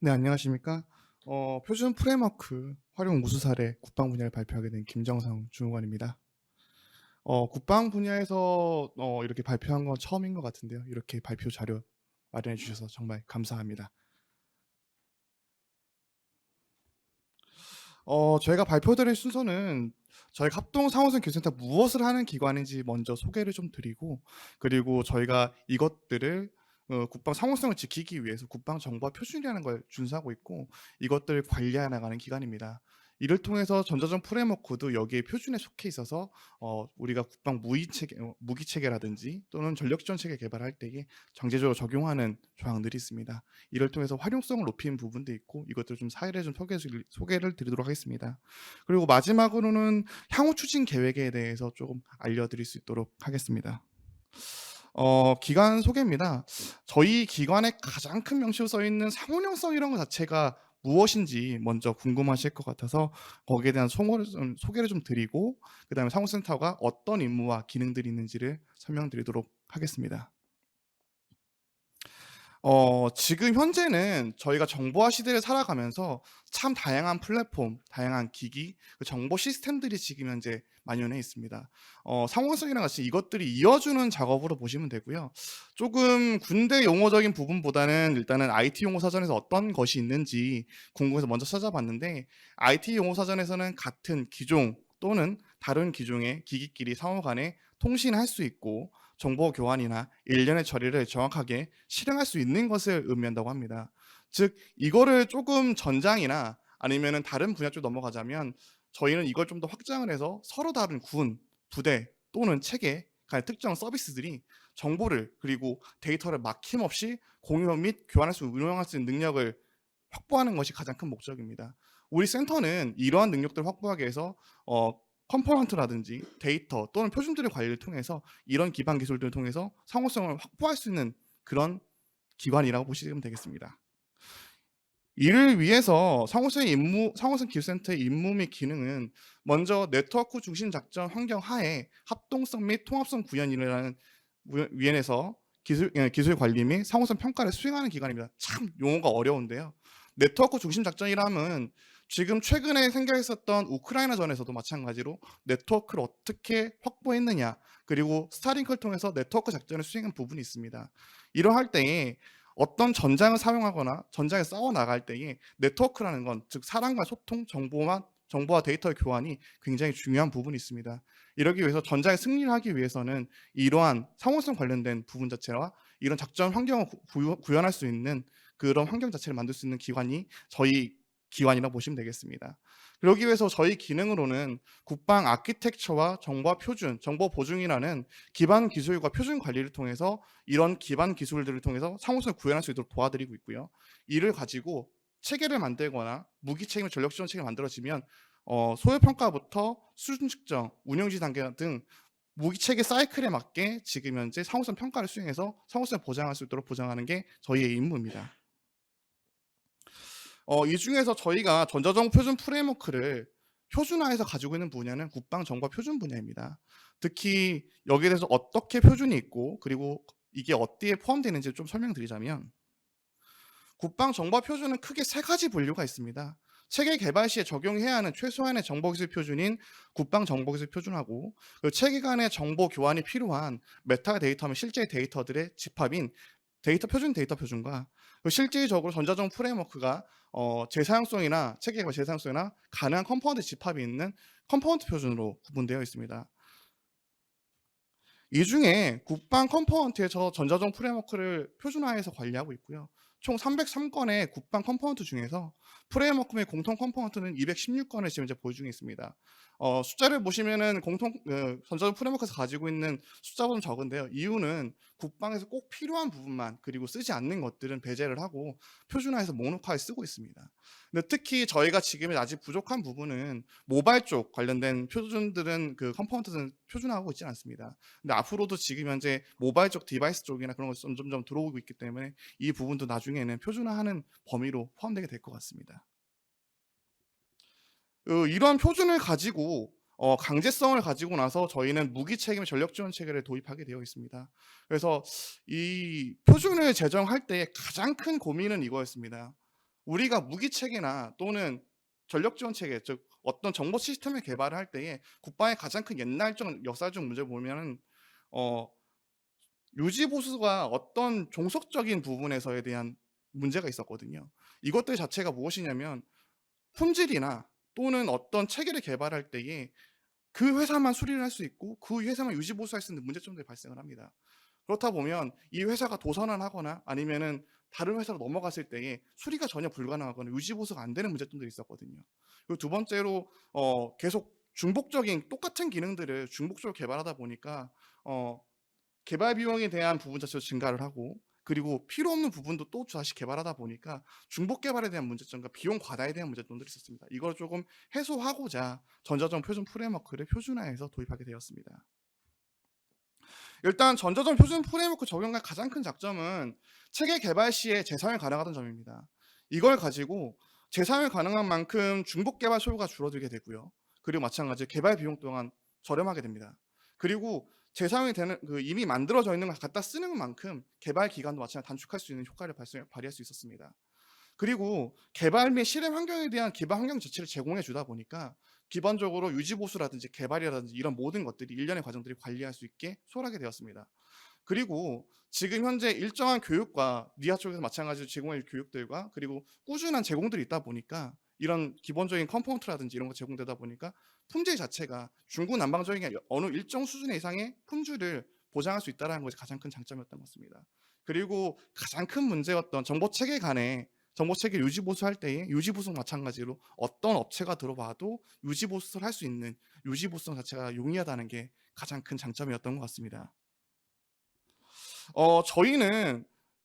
네, 안녕하십니까. 표준 프레임워크 활용 우수 사례 국방 분야를 발표하게 된 김정성 주무관입니다. 국방 분야에서 이렇게 발표한 건 처음인 것 같은데요. 이렇게 발표 자료 마련해 주셔서 정말 감사합니다. 저희가 발표드릴 순서는 저희가 합동 상호선 교육센터 무엇을 하는 기관인지 먼저 소개를 좀 드리고, 그리고 저희가 이것들을 국방 상호성을 지키기 위해서 국방 정보화 표준이라는 걸 준수하고 있고, 이것들을 관리해 나가는 기관입니다. 이를 통해서 전자전 프레임워크도 여기에 표준에 속해 있어서 우리가 국방 무기 체계라든지 또는 전력 지원 체계 개발할 때에 정제적으로 적용하는 조항들이 있습니다. 이를 통해서 활용성을 높이는 부분도 있고, 이것들 좀 사례를 좀 소개를 드리도록 하겠습니다. 그리고 마지막으로는 향후 추진 계획에 대해서 조금 알려드릴 수 있도록 하겠습니다. 기관 소개입니다. 저희 기관의 가장 큰 명시로 써 있는 상호명성 이런 것 자체가 무엇인지 먼저 궁금하실 것 같아서 거기에 대한 소개를 좀 드리고, 그다음에 상호센터가 어떤 임무와 기능들이 있는지를 설명드리도록 하겠습니다. 지금 현재는 저희가 정보화 시대를 살아가면서 참 다양한 플랫폼, 다양한 기기, 그 정보 시스템들이 지금 현재 만연해 있습니다. 상호성이랑 같이 이것들이 이어주는 작업으로 보시면 되고요. 조금 군대 용어적인 부분보다는 일단은 IT 용어 사전에서 어떤 것이 있는지 궁금해서 먼저 찾아봤는데, IT 용어 사전에서는 같은 기종 또는 다른 기종의 기기끼리 상호 간에 통신할 수 있고, 정보 교환이나 일련의 처리를 정확하게 실행할 수 있는 것을 의미한다고 합니다. 즉 이거를 조금 전장이나 아니면은 다른 분야 쪽 넘어가자면, 저희는 이걸 좀 더 확장을 해서 서로 다른 군, 부대 또는 체계 간의 특정 서비스들이 정보를 그리고 데이터를 막힘없이 공유 및 교환할 수 운용할 수 있는 능력을 확보하는 것이 가장 큰 목적입니다. 우리 센터는 이러한 능력들을 확보하기 위해서 컴포넌트라든지 데이터 또는 표준들의 관리를 통해서 이런 기반 기술들을 통해서 상호성을 확보할 수 있는 그런 기관이라고 보시면 되겠습니다. 이를 위해서 상호성 기술센터의 임무 및 기능은 먼저 네트워크 중심 작전 환경 하에 합동성 및 통합성 구현이라는 위원회에서 기술 관리 및 상호성 평가를 수행하는 기관입니다. 참 용어가 어려운데요. 네트워크 중심 작전이라면 지금 최근에 생겨 있었던 우크라이나전에서도 마찬가지로 네트워크를 어떻게 확보했느냐, 그리고 스타링크를 통해서 네트워크 작전을 수행한 부분이 있습니다. 이러할 때에 어떤 전장을 사용하거나 전장에 싸워 나갈 때에 네트워크라는 건 즉 사람과 소통, 정보와 데이터의 교환이 굉장히 중요한 부분이 있습니다. 이러기 위해서 전장에 승리를 하기 위해서는 이러한 상호성 관련된 부분 자체와 이런 작전 환경을 구현할 수 있는 그런 환경 자체를 만들 수 있는 기관이 저희 기관이라고 보시면 되겠습니다. 그러기 위해서 저희 기능으로는 국방 아키텍처와 정보화 표준, 정보 보증이라는 기반 기술과 표준 관리를 통해서 이런 기반 기술들을 통해서 상호성을 구현할 수 있도록 도와드리고 있고요. 이를 가지고 체계를 만들거나 무기 책임 전력 지원 체계가 만들어지면 소요 평가부터 수준 측정, 운영지 단계 등 무기 체계 사이클에 맞게 지금 현재 상호성 평가를 수행해서 상호성을 보장할 수 있도록 보장하는 게 저희의 임무입니다. 이 중에서 저희가 전자정보 표준 프레임워크를 표준화해서 가지고 있는 분야는 국방정보 표준 분야입니다. 특히 여기에 대해서 어떻게 표준이 있고, 그리고 이게 어디에 포함되는지 좀 설명드리자면, 국방정보 표준은 크게 세 가지 분류가 있습니다. 체계 개발 시에 적용해야 하는 최소한의 정보기술 표준인 국방정보기술 표준하고, 그 체계 간의 정보 교환이 필요한 메타데이터 및 실제 데이터들의 집합인 데이터 표준과, 그 실질적으로 전자정보 프레임워크가 재사용성이나 체계 개발 재사용성이나 가능한 컴포넌트 집합이 있는 컴포넌트 표준으로 구분되어 있습니다. 이 중에 국방 컴포넌트에서 전자정 프레임워크를 표준화해서 관리하고 있고요. 총 303건의 국방 컴포넌트 중에서 프레임워크 및 공통 컴포넌트는 216건을 지금 이제 보유 중에 있습니다. 숫자를 보시면은 전자정 프레임워크에서 가지고 있는 숫자보다 적은데요. 이유는 국방에서 꼭 필요한 부분만, 그리고 쓰지 않는 것들은 배제를 하고 표준화해서 목록화해 쓰고 있습니다. 근데 특히 저희가 지금 아직 부족한 부분은 모바일 쪽 관련된 표준들은 그 컴포넌트는 표준화하고 있지는 않습니다. 근데 앞으로도 지금 현재 모바일 쪽 디바이스 쪽이나 그런 것이 점점점 들어오고 있기 때문에 이 부분도 나중에는 표준화하는 범위로 포함되게 될 것 같습니다. 이러한 표준을 가지고 강제성을 가지고 나서 저희는 무기 책임 전력 지원 체계를 도입하게 되어 있습니다. 그래서 이 표준을 제정할 때 가장 큰 고민은 이거였습니다. 우리가 무기 체계나 또는 전력 지원 체계, 즉 어떤 정보 시스템을 개발을 할 때에 국방의 가장 큰 옛날적 역사적 문제를 보면은 어 유지 보수가 어떤 종속적인 부분에서에 대한 문제가 있었거든요. 이것들 자체가 무엇이냐면 품질이나 또는 어떤 체계를 개발할 때에 그 회사만 수리를 할 수 있고 그 회사만 유지 보수할 수 있는 문제점들이 발생을 합니다. 그렇다 보면 이 회사가 도산을 하거나 아니면은 다른 회사로 넘어갔을 때에 수리가 전혀 불가능하거나 유지 보수가 안 되는 문제점들이 있었거든요. 그리고 두 번째로 계속 중복적인 똑같은 기능들을 중복적으로 개발하다 보니까 어 개발 비용에 대한 부분 자체도 증가를 하고, 그리고 필요 없는 부분도 또 다시 개발하다 보니까 중복 개발에 대한 문제점과 비용 과다에 대한 문제점들이 있었습니다. 이걸 조금 해소하고자 전자정 표준 프레임워크를 표준화해서 도입하게 되었습니다. 일단 전자정 표준 프레임워크 적용의 가장 큰 장점은 체계 개발 시에 재사용이 가능하다는 점입니다. 이걸 가지고 재사용이 가능한 만큼 중복 개발 소요가 줄어들게 되고요. 그리고 마찬가지로 개발 비용 또한 저렴하게 됩니다. 그리고 재사용이 되는 이미 만들어져 있는 걸 갖다 쓰는 만큼 개발 기간도 마찬가지로 단축할 수 있는 효과를 발휘할 수 있었습니다. 그리고 개발 및 실행 환경에 대한 기반 환경 자체를 제공해 주다 보니까 기본적으로 유지 보수라든지 개발이라든지 이런 모든 것들이 일련의 과정들이 관리할 수 있게 수월하게 되었습니다. 그리고 지금 현재 일정한 교육과 니아 쪽에서 마찬가지로 제공할 교육들과 그리고 꾸준한 제공들이 있다 보니까 이런 기본적인 컴포넌트라든지 이런 거 제공되다 보니까 품질 자체가 중구난방적인 게 아니라 어느 일정 수준 이상의 품질을 보장할 수 있다는 것이 가장 큰 장점이었던 것 같습니다. 그리고 가장 큰 문제였던 정보 체계 간의 정보 체계 유지 보수할 때에 유지 보수 마찬가지로 어떤 업체가 들어와도 유지 보수를 할 수 있는 유지 보수 자체가 용이하다는 게 가장 큰 장점이었던 것 같습니다. 저희는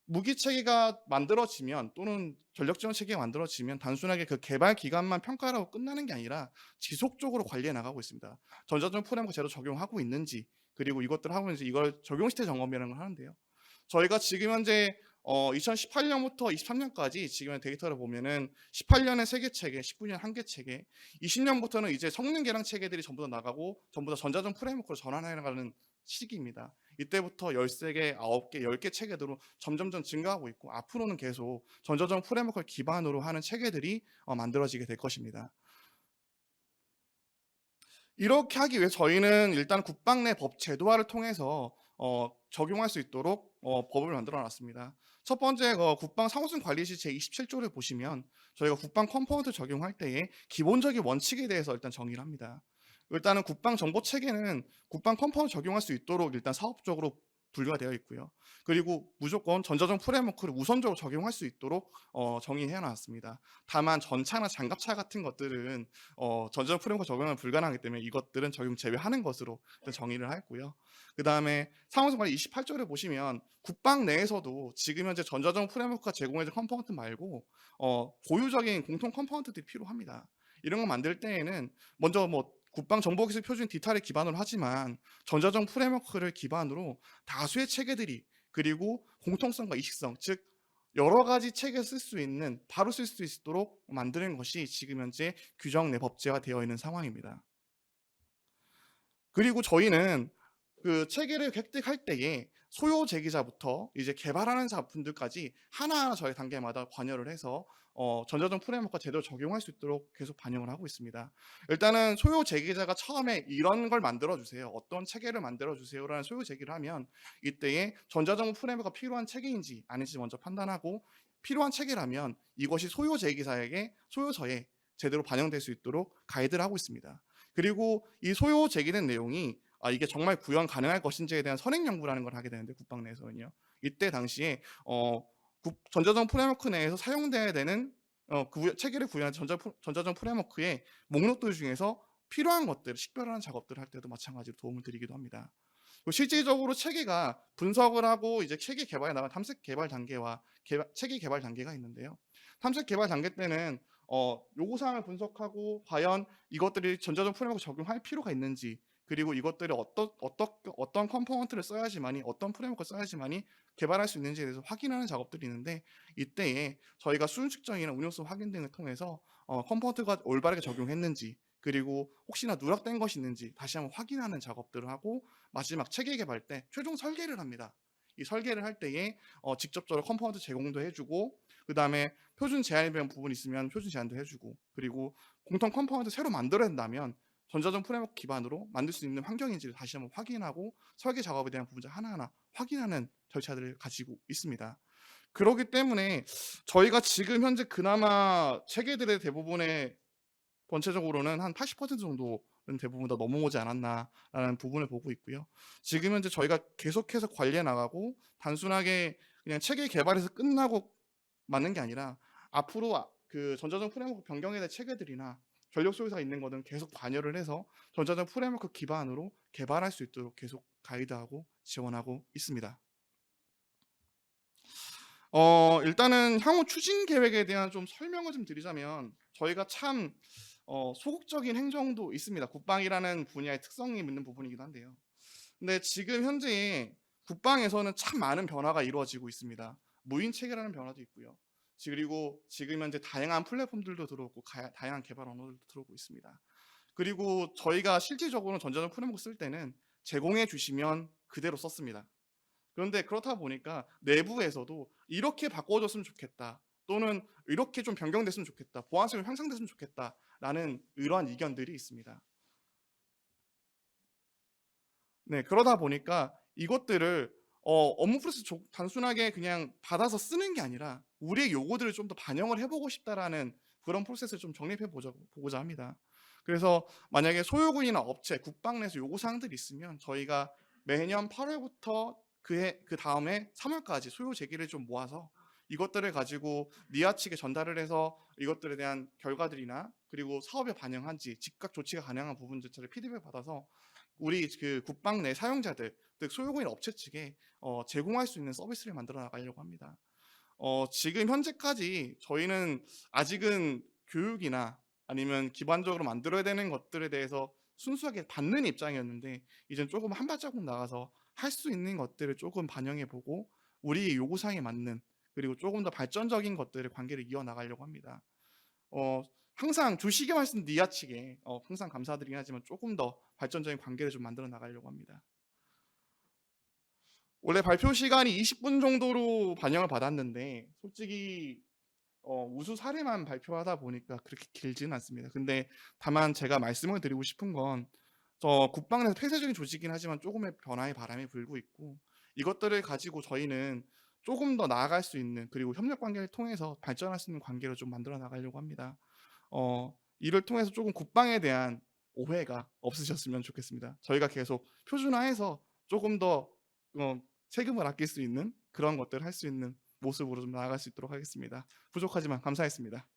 무기 체계가 만들어지면 또는 전력 지원 체계가 만들어지면 단순하게 그 개발 기간만 평가를 하고 끝나는 게 아니라 지속적으로 관리해 나가고 있습니다. 전자전 프레임워크 제대로 적용하고 있는지, 그리고 이것들을 하고 있는지 이걸 적용 시태 점검이라는 걸 하는데요. 저희가 지금 현재 2018년부터 23년까지 지금의 데이터를 보면은 18년에 3개 체계, 19년 1개 체계, 20년부터는 이제 성능 개량 체계들이 전부 다 나가고 전부 다 전자전 프레임워크로 전환해 나가는 시기입니다. 이때부터 13개, 9개, 10개 체계들로 점점점 증가하고 있고 앞으로는 계속 전자전 프레임워크를 기반으로 하는 체계들이 만들어지게 될 것입니다. 이렇게 하기 위해 저희는 일단 국방 내 법 제도화를 통해서 적용할 수 있도록 법을 만들어 놨습니다. 첫 번째 국방 상호준 관리 시 제27조를 보시면 저희가 국방 컴포넌트 적용할 때에 기본적인 원칙에 대해서 일단 정의를 합니다. 일단은 국방 정보 체계는 국방 컴포넌트 적용할 수 있도록 일단 사업적으로 분류가 되어 있고요. 그리고 무조건 전자정 프레임워크를 우선적으로 적용할 수 있도록 정의해 놨습니다. 다만 전차나 장갑차 같은 것들은 전자적 프레임워크 적용은 불가능하기 때문에 이것들은 적용 제외하는 것으로 일단 정의를 했고요. 그다음에 상호성 관리 28조를 보시면 국방 내에서도 지금 현재 전자적 프레임워크가 제공해준 컴포넌트 말고 고유적인 공통 컴포넌트들이 필요합니다. 이런 거 만들 때에는 먼저 뭐 국방 정보기술 표준 디탈을 기반으로 하지만 전자적 프레임워크를 기반으로 다수의 체계들이, 그리고 공통성과 이식성, 즉 여러 가지 책에 쓸 수 있는, 바로 쓸 수 있도록 만드는 것이 지금 현재 규정 내 법제화되어 있는 상황입니다. 그리고 저희는 그 체계를 획득할 때에 소요 제기자부터 이제 개발하는 분들까지 하나하나 저희 단계마다 관여를 해서 전자적 프레임워크가 제대로 적용할 수 있도록 계속 반영을 하고 있습니다. 일단은 소요 제기자가 처음에 이런 걸 만들어 주세요, 어떤 체계를 만들어 주세요라는 소요 제기를 하면 이때에 전자적 프레임워크가 필요한 체계인지 아닌지 먼저 판단하고, 필요한 체계라면 이것이 소요 제기자에게 소요서에 제대로 반영될 수 있도록 가이드를 하고 있습니다. 그리고 이 소요 제기된 내용이 이게 정말 구현 가능할 것인지에 대한 선행 연구라는 걸 하게 되는데 국방 내에서는요. 이때 당시에 전자전 프레임워크 내에서 사용돼야 되는 체계를 구현한 전자전 프레임워크의 목록들 중에서 필요한 것들, 식별하는 작업들을 할 때도 마찬가지로 도움을 드리기도 합니다. 그리고 실질적으로 체계가 분석을 하고 이제 체계 개발에 나간 탐색 개발 단계와 체계 개발 단계가 있는데요. 탐색 개발 단계 때는 요구 사항을 분석하고 과연 이것들이 전자전 프레임워크 적용할 필요가 있는지, 그리고 이것들이 어떤 컴포넌트를 써야지만이, 어떤 프레임워크를 써야지만이 개발할 수 있는지에 대해서 확인하는 작업들이 있는데, 이때에 저희가 수준 측정이나 운용성 확인 등을 통해서 컴포넌트가 올바르게 적용했는지, 그리고 혹시나 누락된 것이 있는지 다시 한번 확인하는 작업들을 하고 마지막 체계 개발 때 최종 설계를 합니다. 이 설계를 할 때에 직접적으로 컴포넌트 제공도 해 주고, 그다음에 표준 제한이 되는 부분이 있으면 표준 제한도 해 주고, 그리고 공통 컴포넌트 새로 만들어야 된다면 전자전 프레임워크 기반으로 만들 수 있는 환경인지를 다시 한번 확인하고 설계 작업에 대한 부분들 하나하나 확인하는 절차들을 가지고 있습니다. 그러기 때문에 저희가 지금 현재 그나마 체계들의 대부분의 전체적으로는 한 80% 정도는 대부분 다 넘어오지 않았나라는 부분을 보고 있고요. 지금 현재 저희가 계속해서 관리해 나가고 단순하게 그냥 체계 개발에서 끝나고 마는 게 아니라 앞으로 그 전자전 프레임워크 변경에 대한 체계들이나 전력 소요사가 있는 거는 계속 반영을 해서 전자전 프레임워크 기반으로 개발할 수 있도록 계속 가이드하고 지원하고 있습니다. 일단은 향후 추진 계획에 대한 좀 설명을 좀 드리자면 저희가 참 소극적인 행정도 있습니다. 국방이라는 분야의 특성이 있는 부분이기도 한데요. 근데 지금 현재 국방에서는 참 많은 변화가 이루어지고 있습니다. 무인 체계라는 변화도 있고요. 그리고 지금 현재 다양한 플랫폼들도 들어오고 다양한 개발 언어들도 들어오고 있습니다. 그리고 저희가 실질적으로 전자전 프레임워크 쓸 때는 제공해 주시면 그대로 썼습니다. 그런데 그렇다 보니까 내부에서도 이렇게 바꿔줬으면 좋겠다, 또는 이렇게 좀 변경됐으면 좋겠다, 보안성이 향상됐으면 좋겠다라는 이러한 의견들이 있습니다. 네, 그러다 보니까 이것들을 업무 프로세스 단순하게 그냥 받아서 쓰는 게 아니라 우리의 요구들을 좀 더 반영을 해보고 싶다라는 그런 프로세스를 좀 정립해 보고자 합니다. 그래서 만약에 소요군이나 업체, 국방 내에서 요구 사항들이 있으면 저희가 매년 8월부터 그 다음에 3월까지 소요 제기를 좀 모아서 이것들을 가지고 니아 측에 전달을 해서 이것들에 대한 결과들이나 그리고 사업에 반영한지 즉각 조치가 가능한 부분들을 피드백 받아서 우리 그 국방 내 사용자들, 즉 소유공인 업체 측에 제공할 수 있는 서비스를 만들어 나가려고 합니다. 지금 현재까지 저희는 아직은 교육이나 아니면 기반적으로 만들어야 되는 것들에 대해서 순수하게 받는 입장이었는데, 이젠 조금 한 발자국 나가서 할 수 있는 것들을 조금 반영해 보고 우리의 요구사항에 맞는, 그리고 조금 더 발전적인 것들을 관계를 이어나가려고 합니다. 항상 주시게 말씀 니아 측에 항상 감사드리긴 하지만 조금 더 발전적인 관계를 좀 만들어 나가려고 합니다. 원래 발표 시간이 20분 정도로 반영을 받았는데 솔직히 우수 사례만 발표하다 보니까 그렇게 길지는 않습니다. 근데 다만 제가 말씀을 드리고 싶은 건 국방 내에서 폐쇄적인 조직이긴 하지만 조금의 변화의 바람이 불고 있고, 이것들을 가지고 저희는 조금 더 나아갈 수 있는, 그리고 협력 관계를 통해서 발전할 수 있는 관계를 좀 만들어 나가려고 합니다. 이를 통해서 조금 국방에 대한 오해가 없으셨으면 좋겠습니다. 저희가 계속 표준화해서 조금 더 세금을 아낄 수 있는 그런 것들을 할 수 있는 모습으로 좀 나아갈 수 있도록 하겠습니다. 부족하지만 감사했습니다.